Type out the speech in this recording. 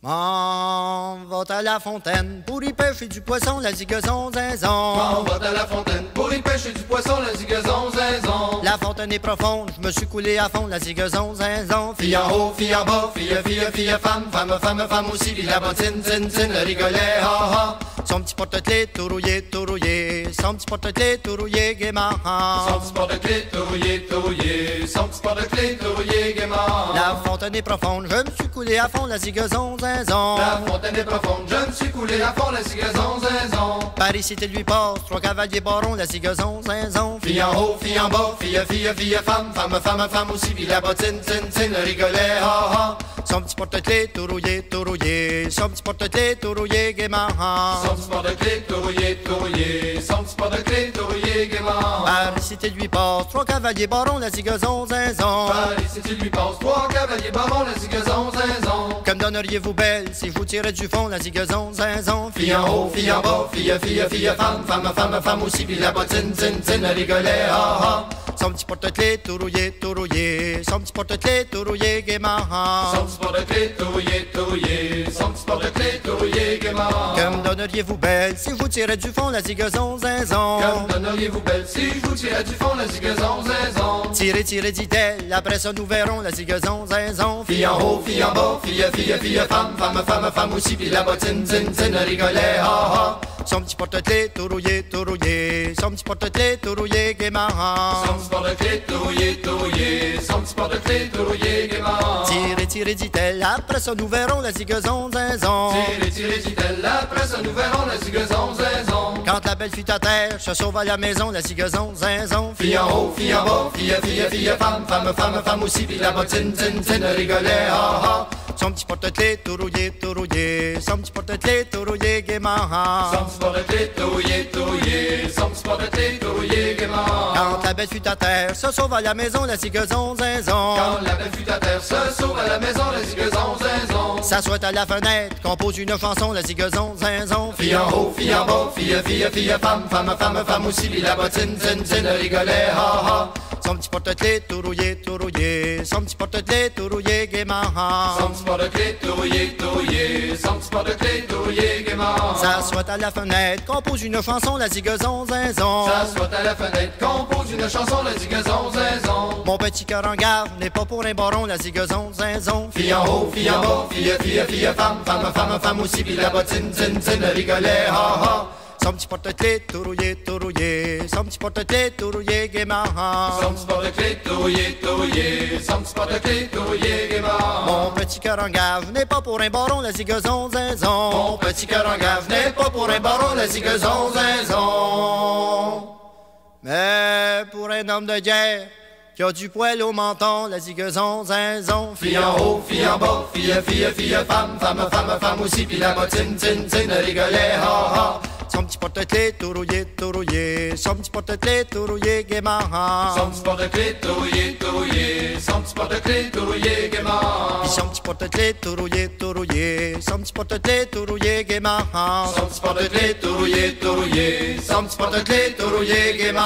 M'en va à la fontaine pour y pêcher du poisson, la zigazon zinzon. M'en va à la fontaine pour y pêcher du poisson, la zigazon zinzon. La fontaine est profonde, je me suis coulé à fond, la zigazon zinzon. Fille en haut, fille en bas, fille, femme, femme aussi, puis la bottine, tin, rigolait, ha ha. Son petit porte-clés tout rouillé, son petit porte-clés tout rouillé, gaiement. Son petit porte-clés tout rouillé, son petit porte-clés tout rouillé, gaiement. La fontaine est profonde, je me suis coulé à fond, la zigazon zinzon. La fontaine est profonde, je me suis coulé à fond, la zigazon zinzon. Par ici, il lui passe, trois cavaliers barons, la zigazon zinzon. Fille en haut, fille en bas, fille, femme, femme aussi, puis la bottine, tin, rigolait, ha ha. Son petit porte-clés tout rouillé, son petit porte-clés tout rouillé, gaiement. Son petit porte-clés tout rouillé, son petit porte-clés tout rouillé, gaiement. Par ici, il lui passe, trois cavaliers barons, la zigazon zinzon. Par ici, il lui passe, trois cavaliers barons, la zigazon zinzon. Comme donneriez-vous belle si je vous tirais du fond, la zigazon zinzon. Fille en haut, fille en bas, fille, femme aussi, puis la bottine, tin, rigolait, ha ha. Son petit porte-clés tout rouillé, son petit porte-clés tout rouillé, gaiement. Son petit porte-clés tout rouillé, son petit porte-clés tout rouillé, gaiement. Comme donneriez-vous belle si je vous tirais du fond, la zigazon zinzon. Comme donneriez-vous belle si je vous tirais du fond, la zigazon zinzon. Tirez, dit-elle, après ça nous verrons, la zigazon zinzon. Fille en haut, fille en bas, fille, femme aussi, puis la bottine, tin, rigolait, ha ha. Son petit porte-clés tout rouillé, son petit porte-clés tout rouillé, gaiement. Son petit porte-clés tout rouillé, son petit porte-clés tout rouillé, gaiement. Tirez, dit-elle, après ça nous verrons, la zigazon zinzon. Tirez, dit-elle, après ça nous verrons, la zigazon zinzon. Quand la belle fut à terre, se sauve à la maison, la zigazon zinzon. Fille en haut, fille en bas, fille, femme aussi, puis la bottine, tin, rigolait, ha ha. Son petit porte-clés tout rouillé, son petit porte-clés tout rouillé, gaiement. Son petit porte-clés tout rouillé, son petit porte-clés tout rouillé, gaiement. Quand la belle fut à terre, se sauve à la maison, la zigazon zinzon. Quand la belle fut à terre, se sauve à la maison, la zigazon zinzon. S'assoit à la fenêtre, compose une chanson, la zigazon zinzon. Fille en haut, fille en bas, fille, femme aussi, puis la bottine, tin, rigolait, ha ha. Son petit porte-clés tout rouillé, son petit porte-clés tout rouillé, gaiement. Son petit porte-clés tout rouillé, son petit porte-clés tout rouillé, gaiement. S'assoit à la fenêtre, compose une chanson, la zigazon zinzon. S'assoit à la fenêtre, compose une chanson, la zigazon zinzon. Mon petit cœur en garde n'est pas pour un baron, la zigazon zinzon. Fille en haut, fille en bas, fille, femme aussi, puis la bottine, tin, rigolait, ha ha. Son petit porte-clés tout rouillé, son petit porte-clés tout rouillé, gaiement. Son petit porte-clés tout rouillé, son petit porte-clés tout rouillé, gaiement. Mon petit cœur en gave n'est pas pour un baron, la zigazon zinzon. Mon petit cœur en gave n'est pas pour un baron, la zigazon zinzon. Mais pour un homme de guerre qui a du poil au menton, la zigazon zinzon. Fille en haut, fille en bas, fille, femme aussi, puis la bottine, tin, rigolait, ha ha. Son petit porte-clés tout rouillé, son petit porte-clés tout rouillé, gaiement. Son petit porte-clés tout rouillé, son petit porte-clés tout rouillé, gaiement. Puis son petit porte-clés tout rouillé, son petit porte-clés tout rouillé, gaiement. Son petit porte-clés tout rouillé, son petit porte-clés tout rouillé, gaiement.